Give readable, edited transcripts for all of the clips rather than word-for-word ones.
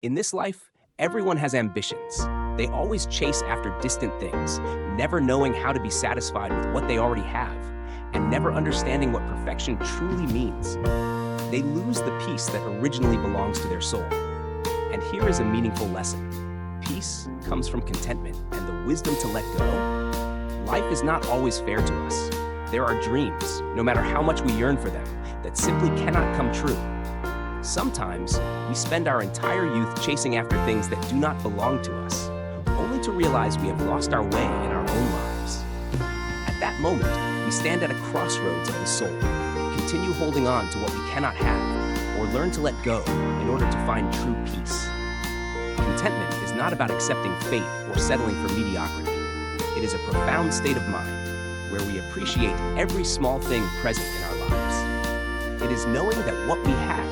In this life, everyone has ambitions. They always chase after distant things, never knowing how to be satisfied with what they already have, and never understanding what perfection truly means. They lose the peace that originally belongs to their soul. And here is a meaningful lesson. Peace comes from contentment and the wisdom to let go. Life is not always fair to us. There are dreams, no matter how much we yearn for them, that simply cannot come true. Sometimes, we spend our entire youth chasing after things that do not belong to us, only to realize we have lost our way in our own lives. At that moment, we stand at a crossroads of the soul, continue holding on to what we cannot have, or learn to let go in order to find true peace. Contentment is not about accepting fate or settling for mediocrity. It is a profound state of mind where we appreciate every small thing present in our lives. It is knowing that what we have,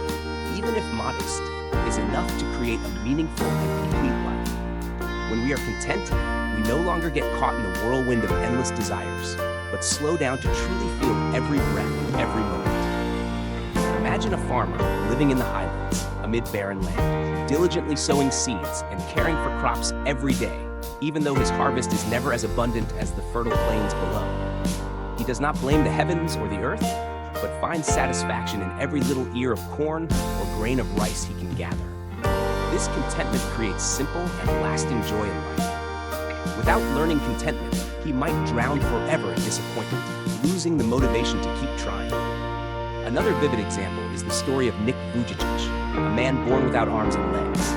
even if modest, is enough to create a meaningful and complete life. When we are content, we no longer get caught in the whirlwind of endless desires, but slow down to truly feel every breath, every moment. Imagine a farmer living in the highlands, amid barren land, diligently sowing seeds and caring for crops every day, even though his harvest is never as abundant as the fertile plains below. He does not blame the heavens or the earth, but finds satisfaction in every little ear of corn or grain of rice he can gather. This contentment creates simple and lasting joy in life. Without learning contentment, he might drown forever in disappointment, losing the motivation to keep trying. Another vivid example is the story of Nick Vujicic, a man born without arms and legs.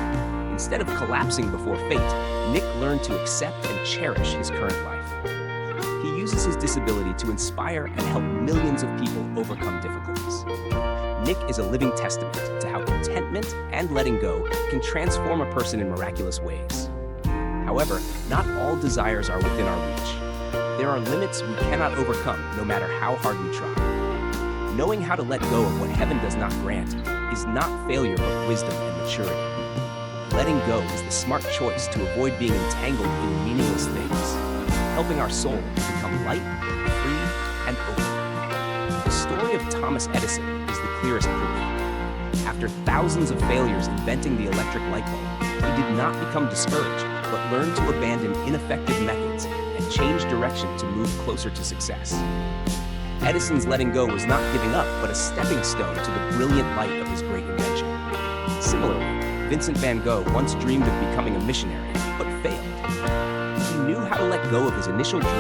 Instead of collapsing before fate, Nick learned to accept and cherish his current life. He uses his disability to inspire and help millions of people overcome difficulties. Nick is a living testament to how contentment and letting go can transform a person in miraculous ways. However, not all desires are within our reach. There are limits we cannot overcome, no matter how hard we try. Knowing how to let go of what heaven does not grant is not failure but wisdom and maturity. Letting go is the smart choice to avoid being entangled in meaningless things, helping our soul become light, free, and open. The story of Thomas Edison is the clearest proof. After thousands of failures inventing the electric light bulb, he did not become discouraged, but learned to abandon ineffective methods and change direction to move closer to success. Edison's letting go was not giving up, but a stepping stone to the brilliant light of his great invention. Similarly, Vincent van Gogh once dreamed of becoming a missionary, but failed. He knew how to let go of his initial dream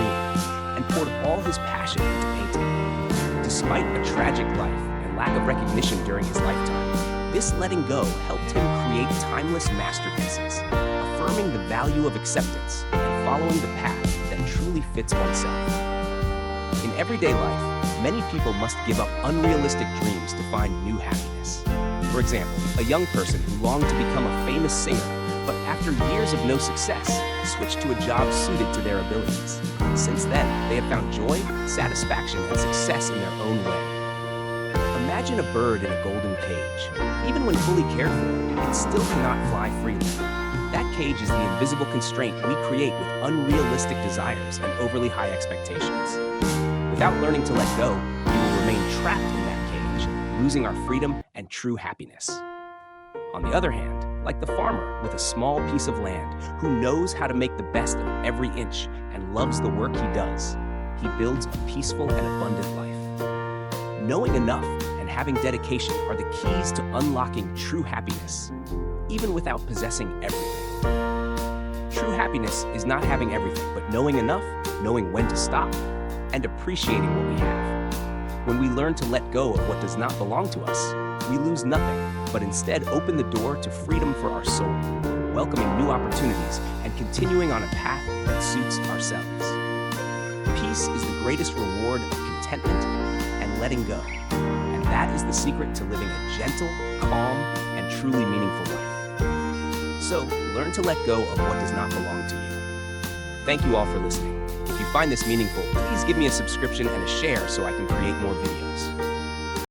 and poured all his passion into painting. Despite a tragic life and lack of recognition during his lifetime, this letting go helped him create timeless masterpieces, affirming the value of acceptance and following the path that truly fits oneself. In everyday life, many people must give up unrealistic dreams to find new happiness. For example, a young person who longed to become a famous singer, but after years of no success, switched to a job suited to their abilities. Since then, they have found joy, satisfaction, and success in their own way. Imagine a bird in a golden cage. Even when fully cared for, it still cannot fly freely. That cage is the invisible constraint we create with unrealistic desires and overly high expectations. Without learning to let go, we will remain trapped in that cage, losing our freedom and true happiness. On the other hand, like the farmer with a small piece of land who knows how to make the best of every inch and loves the work he does, he builds a peaceful and abundant life. Knowing enough and having dedication are the keys to unlocking true happiness, even without possessing everything. True happiness is not having everything, but knowing enough, knowing when to stop, and appreciating what we have. When we learn to let go of what does not belong to us, we lose nothing, but instead open the door to freedom for our soul, welcoming new opportunities and continuing on a path that suits ourselves. Peace is the greatest reward of contentment and letting go, and that is the secret to living a gentle, calm, and truly meaningful life. So, learn to let go of what does not belong to you. Thank you all for listening. If you find this meaningful, please give me a subscription and a share so I can create more videos.